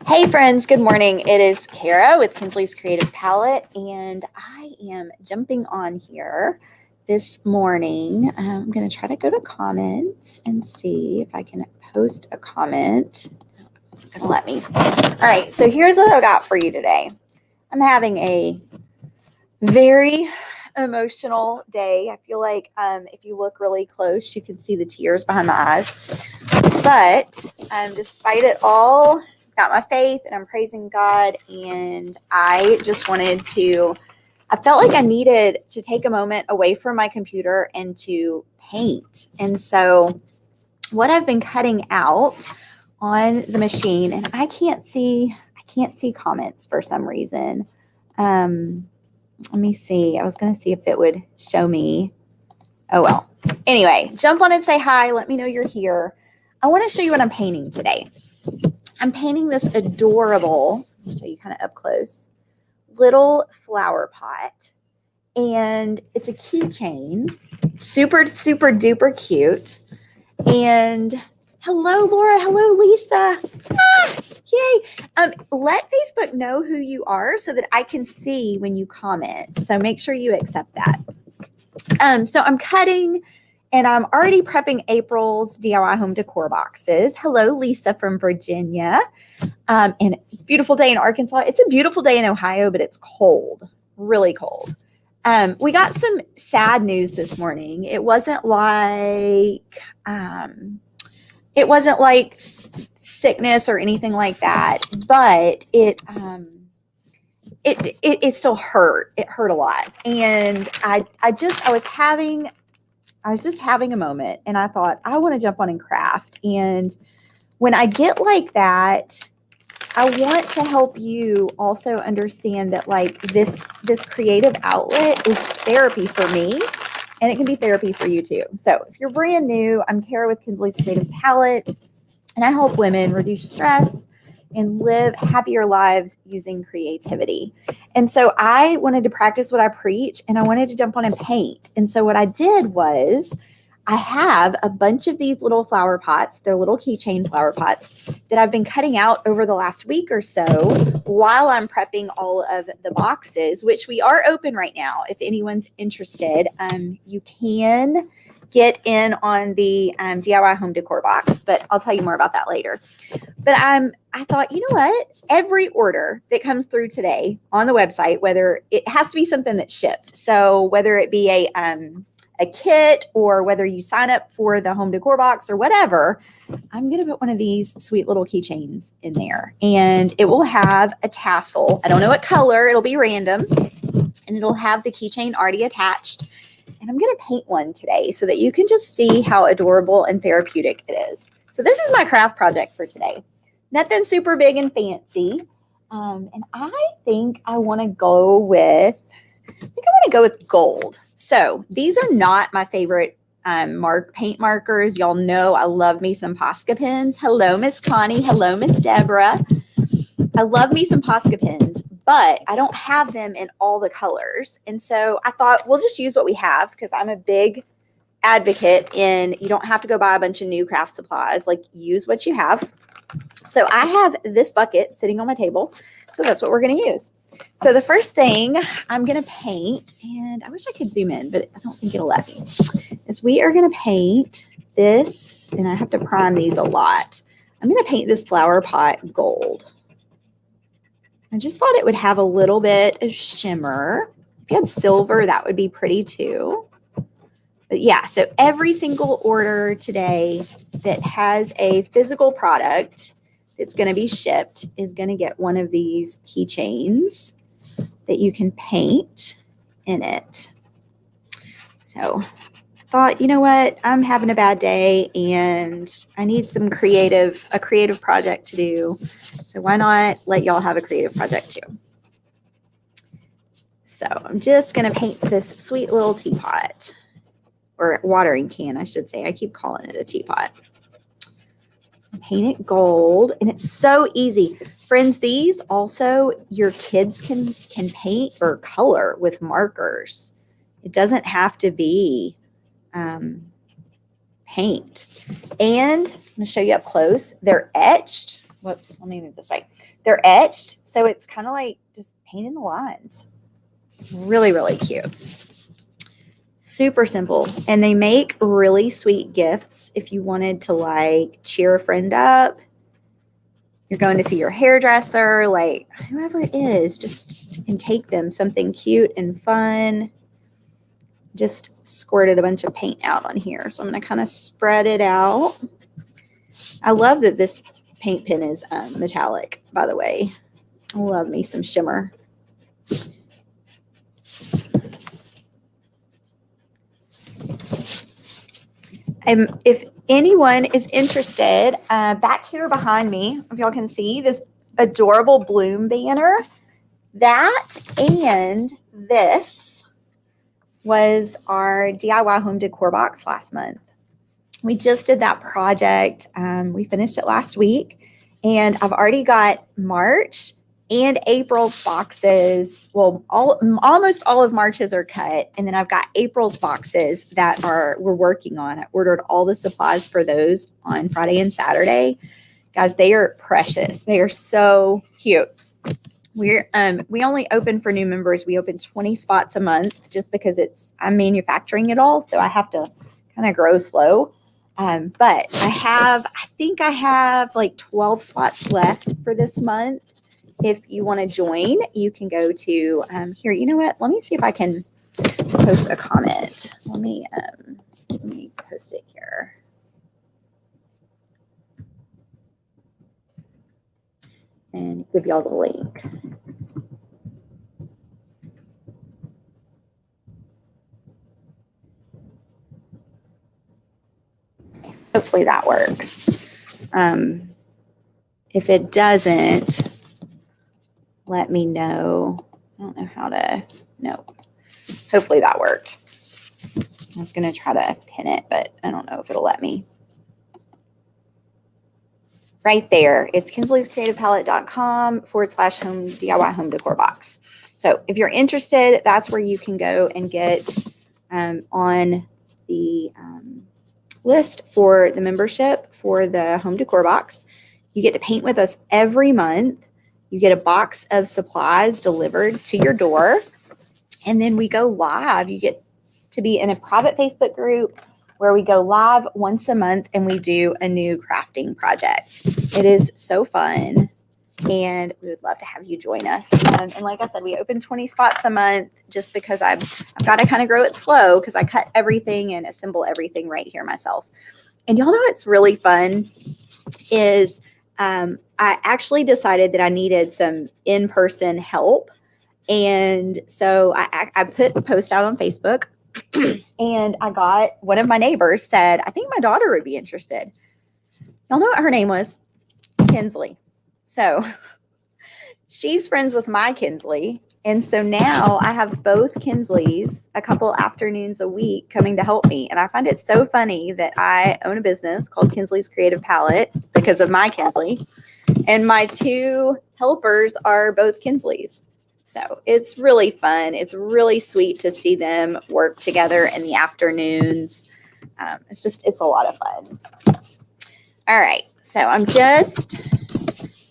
Hey friends, good morning. It is Kara with Kinsley's Creative Palette, and I am jumping on here this morning. I'm going to try to go to comments and see if I can post a comment. It's not going to let me. All right, so here's what I got for you today. I'm having a very emotional day. I feel like if you look really close, you can see the tears behind my eyes. But despite it all, got my faith and I'm praising God, and I just wanted to, I felt like I needed to take a moment away from my computer and to paint. And so what I've been cutting out on the machine, and I can't see comments for some reason. Let me see. I was going to see if it would show me. Oh, well. Anyway, jump on and say hi. Let me know you're here. I want to show you what I'm painting today. I'm painting this adorable, let me show you kind of up close, little flower pot. And it's a keychain. Super, super duper cute. And hello, Laura. Hello, Lisa. Yay. Let Facebook know who you are so that I can see when you comment. So make sure you accept that. So I'm cutting, and I'm already prepping April's DIY home decor boxes. Hello, Lisa from Virginia. And it's a beautiful day in Arkansas. It's a beautiful day in Ohio, but it's cold, really cold. We got some sad news this morning. It wasn't like sickness or anything like that, but it still hurt. It hurt a lot. And I was just having a moment, and I thought, I want to jump on and craft. And when I get like that, I want to help you also understand that like this creative outlet is therapy for me, and it can be therapy for you too. So if you're brand new, I'm Kara with Kinsley's Creative Palette, and I help women reduce stress and live happier lives using creativity. And so I wanted to practice what I preach, and I wanted to jump on and paint. And so what I did was I have a bunch of these little flower pots. They're little keychain flower pots that I've been cutting out over the last week or so while I'm prepping all of the boxes, which we are open right now. If anyone's interested, you can get in on the DIY home decor box, but I'll tell you more about that later. But I thought, you know what? Every order that comes through today on the website, whether it has to be something that's shipped, so whether it be a kit or whether you sign up for the home decor box or whatever, I'm going to put one of these sweet little keychains in there, and it will have a tassel. I don't know what color, it'll be random, and it'll have the keychain already attached. And I'm going to paint one today so that you can just see how adorable and therapeutic it is. So this is my craft project for today. Nothing super big and fancy. And I think I want to go with, gold. So these are not my favorite paint markers. Y'all know I love me some Posca pens. Hello, Miss Connie. Hello, Miss Deborah. I love me some Posca pens, but I don't have them in all the colors. And so I thought we'll just use what we have, because I'm a big advocate in you don't have to go buy a bunch of new craft supplies. Like, use what you have. So I have this bucket sitting on my table. So that's what we're going to use. So the first thing I'm going to paint, and I wish I could zoom in, but I don't think it'll let me, is we are going to paint this, and I have to prime these a lot. I'm going to paint this flower pot gold. I just thought it would have a little bit of shimmer. If you had silver, that would be pretty too. But yeah, so every single order today that has a physical product that's going to be shipped is going to get one of these keychains that you can paint in it. So I thought, you know what? I'm having a bad day and I need a creative project to do. So why not let y'all have a creative project too? So I'm just going to paint this sweet little teapot, or watering can, I should say. I keep calling it a teapot. Paint it gold, and it's so easy. Friends, these also your kids can paint or color with markers. It doesn't have to be paint. And I'm going to show you up close. They're etched. Whoops, let me move this way. They're etched, so it's kind of like just painting the lines. Really, really cute. Super simple. And they make really sweet gifts if you wanted to like cheer a friend up. You're going to see your hairdresser, like whoever it is, just and take them something cute and fun. Just squirted a bunch of paint out on here. So I'm going to kind of spread it out. I love that this paint pen is metallic, by the way. I love me some shimmer. If anyone is interested, back here behind me, if y'all can see this adorable bloom banner, that and this was our DIY home decor box last month. We just did that project. We finished it last week, and I've already got March and April's boxes. Well, almost all of March's are cut, and then I've got April's boxes that we're working on. I ordered all the supplies for those on Friday and Saturday. Guys, they are precious. They are so cute. We only open for new members. We open 20 spots a month just because I'm manufacturing it all, so I have to kind of grow slow. But I think I have like 12 spots left for this month. If you want to join, you can go to here. You know what? Let me see if I can post a comment. Let me post it here. And give y'all the link. Hopefully that works. If it doesn't, let me know. I don't know how to, no. Hopefully that worked. I was going to try to pin it, but I don't know if it'll let me. Right there. It's kinsley'screativepalette.com/home DIY home decor box. So if you're interested, that's where you can go and get on the list for the membership for the home decor box. You get to paint with us every month. You get a box of supplies delivered to your door. And then we go live. You get to be in a private Facebook group where we go live once a month and we do a new crafting project. It is so fun, and we would love to have you join us. And like I said, we open 20 spots a month just because I've got to kind of grow it slow because I cut everything and assemble everything right here myself. And y'all know what's really fun is I actually decided that I needed some in-person help. And so I put a post out on Facebook. And I got one of my neighbors said, I think my daughter would be interested. Y'all know what her name was? Kinsley. So she's friends with my Kinsley. And so now I have both Kinsleys a couple afternoons a week coming to help me. And I find it so funny that I own a business called Kinsley's Creative Palette because of my Kinsley. And my two helpers are both Kinsleys. So it's really fun. It's really sweet to see them work together in the afternoons. It's a lot of fun. All right. So I'm just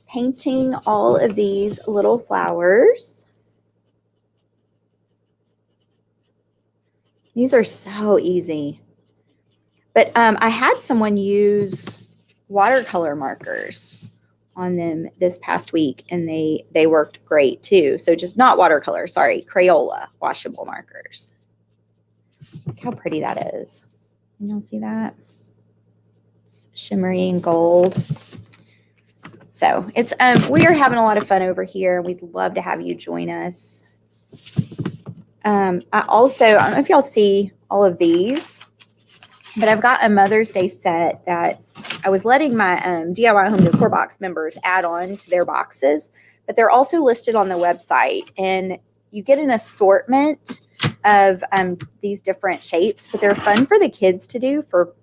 painting all of these little flowers. These are so easy. But I had someone use watercolor markers on them this past week, and they worked great too. So just not watercolor, sorry, Crayola washable markers. Look how pretty that is. Can y'all see that? It's shimmery and gold. So it's we are having a lot of fun over here. We'd love to have you join us. I don't know if y'all see all of these, but I've got a Mother's Day set that I was letting my DIY Home Decor Box members add on to their boxes, but they're also listed on the website, and you get an assortment of these different shapes, but they're fun for the kids to do, for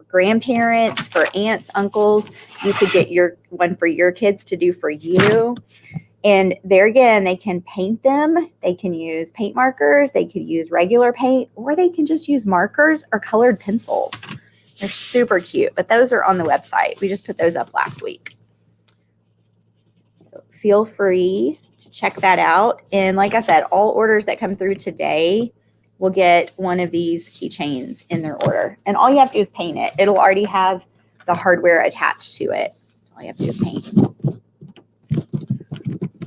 grandparents, for aunts, uncles. You could get your one for your kids to do for you. And there again, they can paint them. They can use paint markers. They could use regular paint, or they can just use markers or colored pencils. They're super cute, but those are on the website. We just put those up last week. So feel free to check that out. And like I said, all orders that come through today will get one of these keychains in their order. And all you have to do is paint it. It'll already have the hardware attached to it. So all you have to do is paint.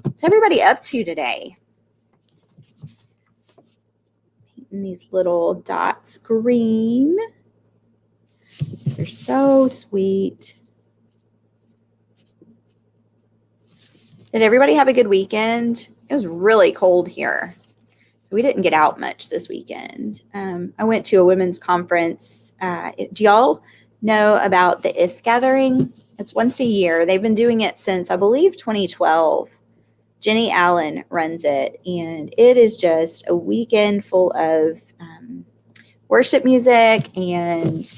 What's everybody up to today? Painting these little dots green. They're so sweet. Did everybody have a good weekend? It was really cold here, so we didn't get out much this weekend. I went to a women's conference. Do y'all know about the IF Gathering? It's once a year. They've been doing it since, I believe, 2012. Jenny Allen runs it, and it is just a weekend full of worship music and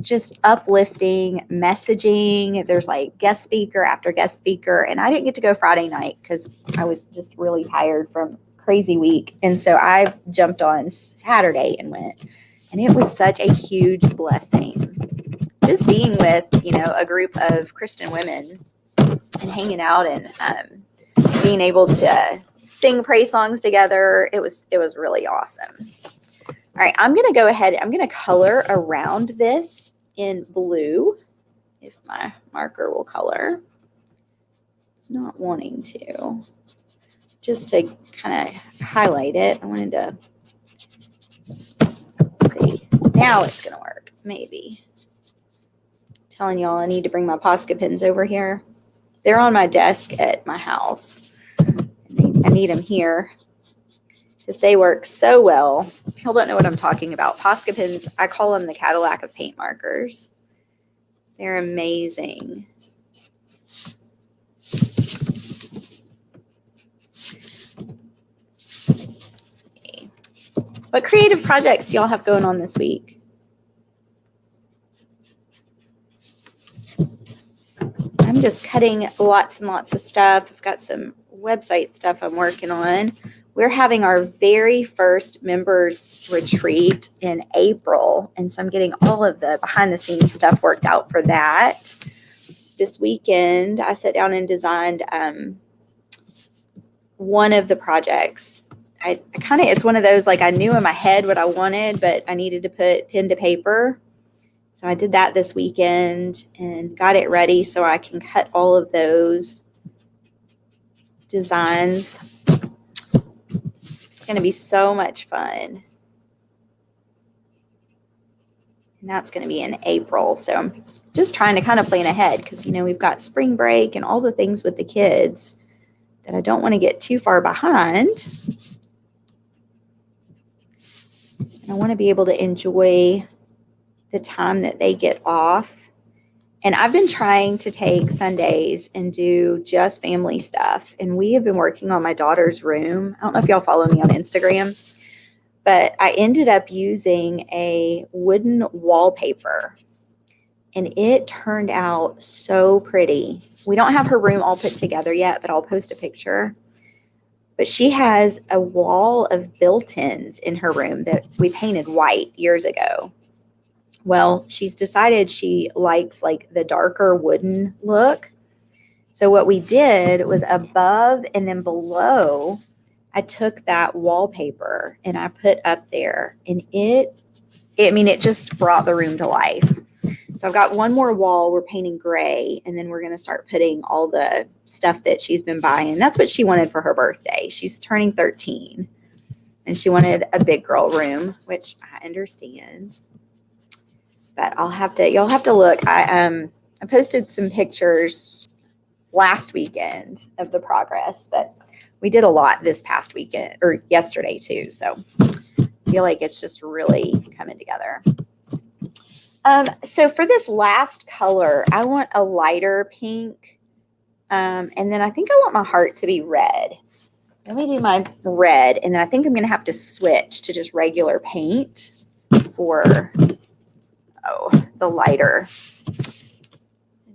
just uplifting messaging. There's like guest speaker after guest speaker, and I didn't get to go Friday night because I was just really tired from crazy week, and so I jumped on Saturday and went, and it was such a huge blessing just being with a group of Christian women and hanging out and being able to sing praise songs together. It was really awesome. All right, I'm going to go ahead. I'm going to color around this in blue, if my marker will color. It's not wanting to. Just to kind of highlight it, I wanted to see. Now it's going to work, maybe. Telling y'all I need to bring my Posca pens over here. They're on my desk at my house. I need them here because they work so well. If y'all don't know what I'm talking about, Posca pens, I call them the Cadillac of paint markers. They're amazing. What creative projects do y'all have going on this week? I'm just cutting lots and lots of stuff. I've got some website stuff I'm working on. We're having our very first members retreat in April, and so I'm getting all of the behind the scenes stuff worked out for that. This weekend, I sat down and designed one of the projects. It's one of those, like, I knew in my head what I wanted, but I needed to put pen to paper. So I did that this weekend and got it ready so I can cut all of those designs. It's going to be so much fun. And that's going to be in April. So I'm just trying to kind of plan ahead because, we've got spring break and all the things with the kids that I don't want to get too far behind. And I want to be able to enjoy the time that they get off. And I've been trying to take Sundays and do just family stuff. And we have been working on my daughter's room. I don't know if y'all follow me on Instagram, but I ended up using a wooden wallpaper, and it turned out so pretty. We don't have her room all put together yet, but I'll post a picture. But she has a wall of built-ins in her room that we painted white years ago. Well, she's decided she likes like the darker wooden look. So what we did was above and then below, I took that wallpaper and I put up there, and it just brought the room to life. So I've got one more wall we're painting gray, and then we're going to start putting all the stuff that she's been buying. That's what she wanted for her birthday. She's turning 13, and she wanted a big girl room, which I understand. But you'll have to look. I posted some pictures last weekend of the progress, but we did a lot this past weekend or yesterday too. So I feel like it's just really coming together. So for this last color, I want a lighter pink. And then I think I want my heart to be red. So let me do my red, and then I think I'm going to have to switch to just regular paint for the lighter.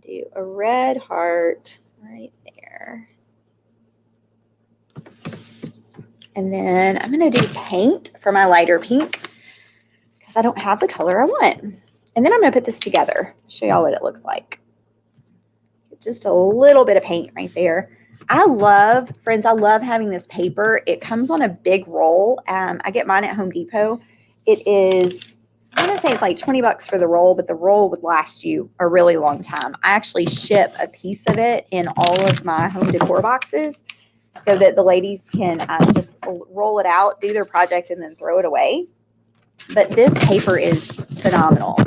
Do a red heart right there. And then I'm going to do paint for my lighter pink because I don't have the color I want. And then I'm going to put this together. Show y'all what it looks like. Just a little bit of paint right there. Friends, I love having this paper. It comes on a big roll. I get mine at Home Depot. It is, I'm going to say it's like 20 bucks for the roll, but the roll would last you a really long time. I actually ship a piece of it in all of my home decor boxes so that the ladies can just roll it out, do their project, and then throw it away. But this paper is phenomenal.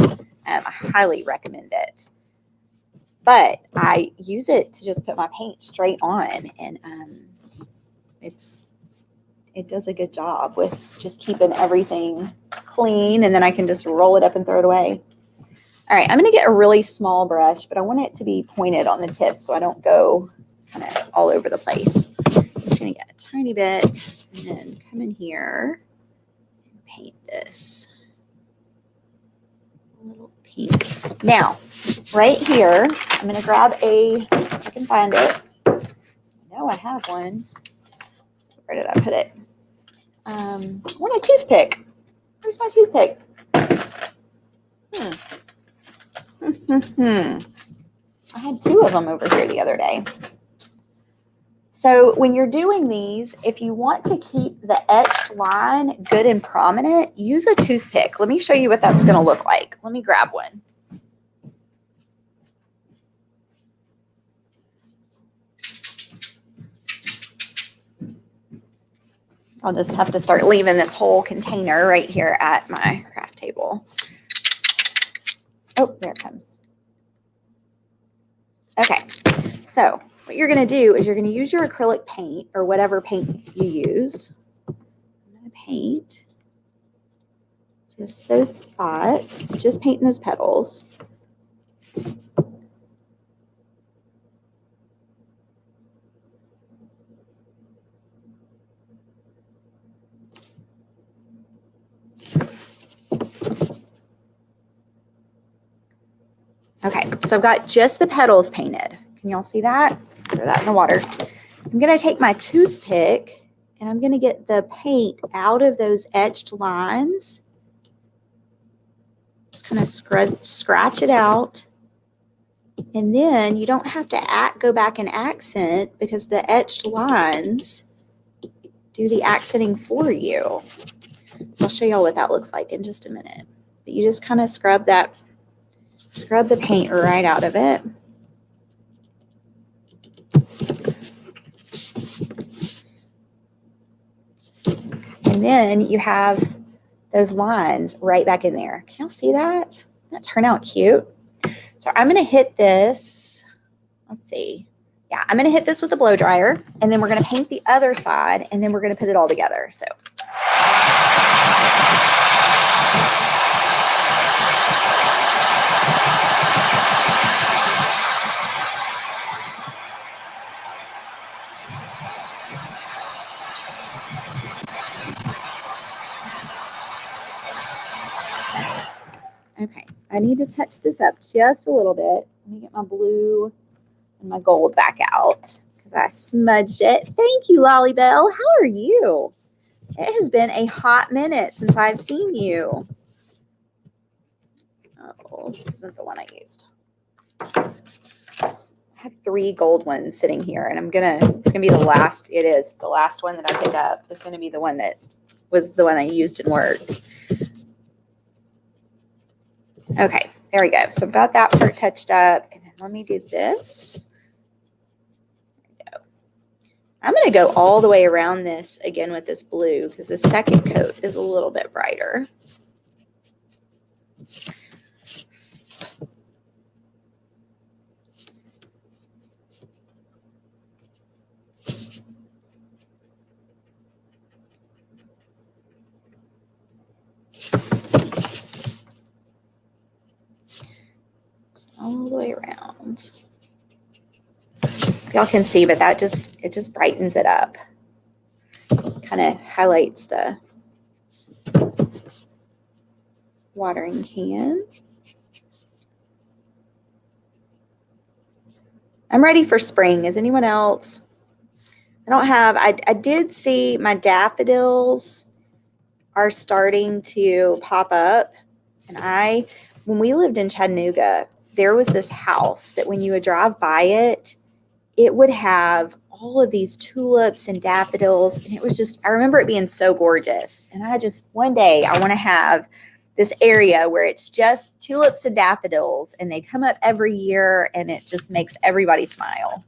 I highly recommend it. But I use it to just put my paint straight on, and it does a good job with just keeping everything clean, and then I can just roll it up and throw it away. All right, I'm going to get a really small brush, but I want it to be pointed on the tip so I don't go kind of all over the place. I'm just going to get a tiny bit and then come in here and paint this a little pink. Now, right here, I'm going to grab if I can find it. I know I have one. Where did I put it? I want a toothpick. Where's my toothpick? I had two of them over here the other day. So when you're doing these, if you want to keep the etched line good and prominent, use a toothpick. Let me show you what that's going to look like. Let me grab one. I'll just have to start leaving this whole container right here at my craft table. Oh, there it comes. Okay, so what you're going to do is you're going to use your acrylic paint or whatever paint you use. I'm going to paint just those spots, just painting those petals. Okay, so I've got just the petals painted. Can y'all see that? Throw that in the water. I'm going to take my toothpick and I'm going to get the paint out of those etched lines. Just kind of scratch it out. And then you don't have to go back and accent because the etched lines do the accenting for you. So I'll show y'all what that looks like in just a minute. But you just kind of scrub the paint right out of it. And then you have those lines right back in there. Can y'all see that? That turned out cute. So I'm going to hit this. Let's see. Yeah, I'm going to hit this with a blow dryer, and then we're going to paint the other side, and then we're going to put it all together. So. Okay, I need to touch this up just a little bit. Let me get my blue and my gold back out because I smudged it. Thank you, Lolly Bell. How are you? It has been a hot minute since I've seen you. Oh, this isn't the one I used. I have 3 gold ones sitting here, and it's gonna be the last. It is the last one that I pick up. It's gonna be the one that was the one I used and worked. Okay, there we go. So I've got that part touched up, and then let me do this. There we go. I'm going to go all the way around this again with this blue because the second coat is a little bit brighter. All the way around. Y'all can see, but it just brightens it up. Kind of highlights the watering can. I'm ready for spring. Is anyone else? I did see my daffodils are starting to pop up, and I when we lived in Chattanooga, there was this house that when you would drive by it, it would have all of these tulips and daffodils. And it was just, I remember it being so gorgeous. And I just, one day I want to have this area where it's just tulips and daffodils, and they come up every year, and it just makes everybody smile.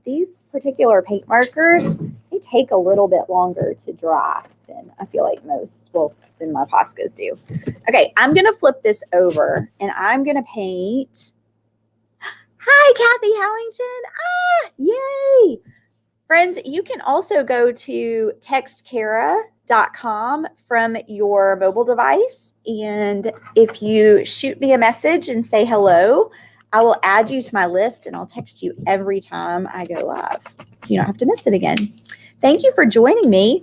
These particular paint markers, they take a little bit longer to dry than I feel like than my Poscas do. Okay, I'm gonna flip this over and I'm gonna paint. Hi, Kathy Howington. Yay. Friends, you can also go to textkara.com from your mobile device. And if you shoot me a message and say hello, I will add you to my list, and I'll text you every time I go live, so you don't have to miss it again. Thank you for joining me.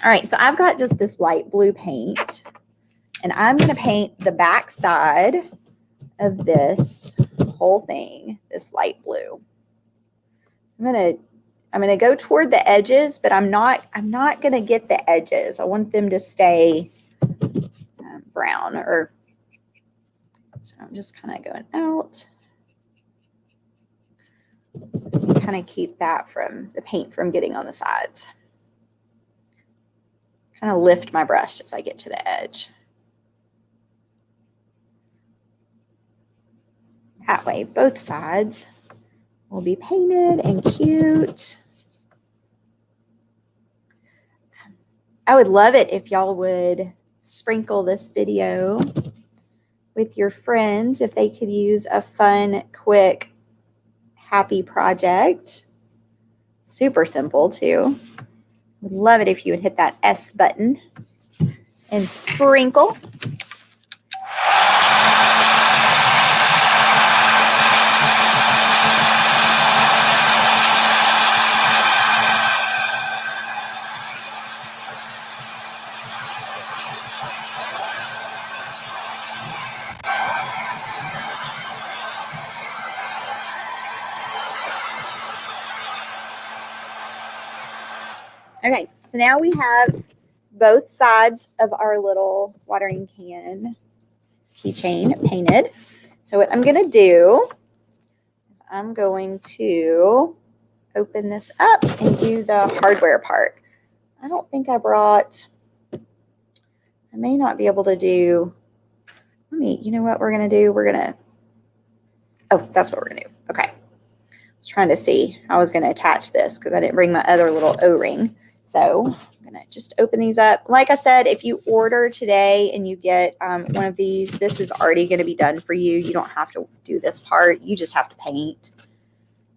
All right, so I've got just this light blue paint, and I'm going to paint the back side of this whole thing, this light blue. I'm going to go toward the edges, but I'm not going to get the edges. I want them to stay brown, or so I'm just kind of going out. Kind of keep that from the paint from getting on the sides. Kind of lift my brush as I get to the edge. That way, both sides will be painted and cute. I would love it if y'all would sprinkle this video with your friends if they could use a fun, quick, happy project. Super simple too. Would love it if you would hit that S button and sprinkle. Okay, so now we have both sides of our little watering can keychain painted. So what I'm going to do is I'm going to open this up and do the hardware part. I don't think I may not be able to do, you know what we're going to do? That's what we're going to do. Okay. I was trying to see how I was going to attach this because I didn't bring my other little O-ring. So I'm going to just open these up. Like I said, if you order today and you get one of these, this is already going to be done for you. You don't have to do this part. You just have to paint.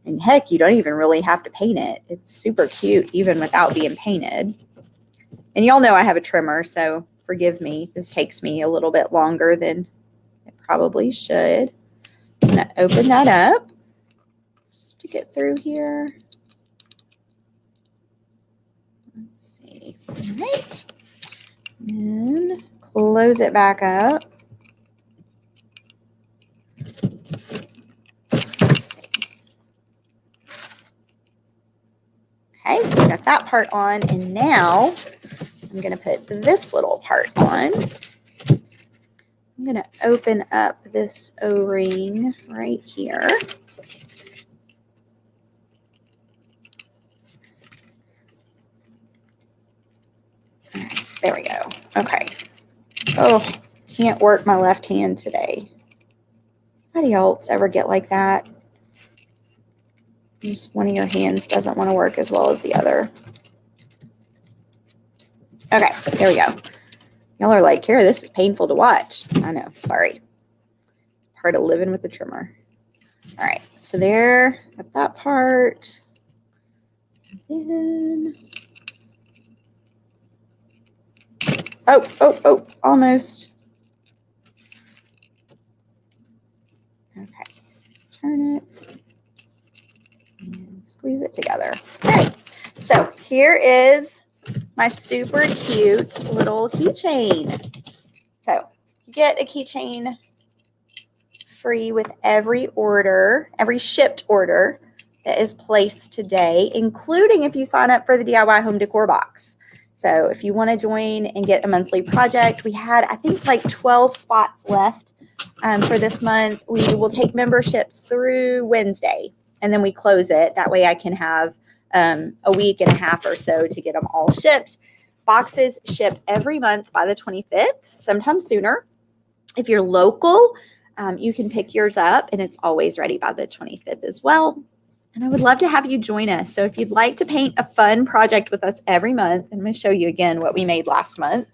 And heck, you don't even really have to paint it. It's super cute even without being painted. And y'all know I have a trimmer, so forgive me. This takes me a little bit longer than it probably should. I'm going to open that up. Stick it through here. All right, and close it back up. Okay, so I got that part on, and now I'm going to put this little part on. I'm going to open up this O-ring right here. There we go. Okay. Oh, can't work my left hand today. Anybody else ever get like that? Just one of your hands doesn't want to work as well as the other. Okay, there we go. Y'all are like, Kara, this is painful to watch. I know, sorry. Part of living with the trimmer. All right, so there, got that part. And then Oh, almost. Okay, turn it and squeeze it together. All right, so here is my super cute little keychain. So you get a keychain free with every order, every shipped order that is placed today, including if you sign up for the DIY home decor box. So if you want to join and get a monthly project, we had, I think, like 12 spots left for this month. We will take memberships through Wednesday, and then we close it. That way I can have a week and a half or so to get them all shipped. Boxes ship every month by the 25th, sometimes sooner. If you're local, you can pick yours up, and it's always ready by the 25th as well. And I would love to have you join us. So if you'd like to paint a fun project with us every month, I'm going to show you again what we made last month.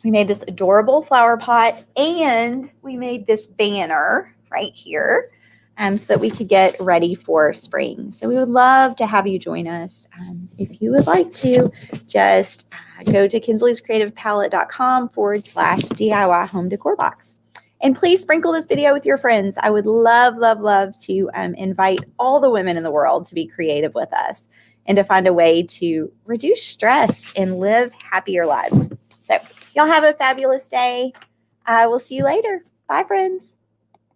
We made this adorable flower pot, and we made this banner right here so that we could get ready for spring. So we would love to have you join us. If you would like to, just go to kinsley'screativepalette.com/DIY home decor box. And please sprinkle this video with your friends. I would love, love, love to invite all the women in the world to be creative with us and to find a way to reduce stress and live happier lives. So y'all have a fabulous day. I will see you later. Bye, friends.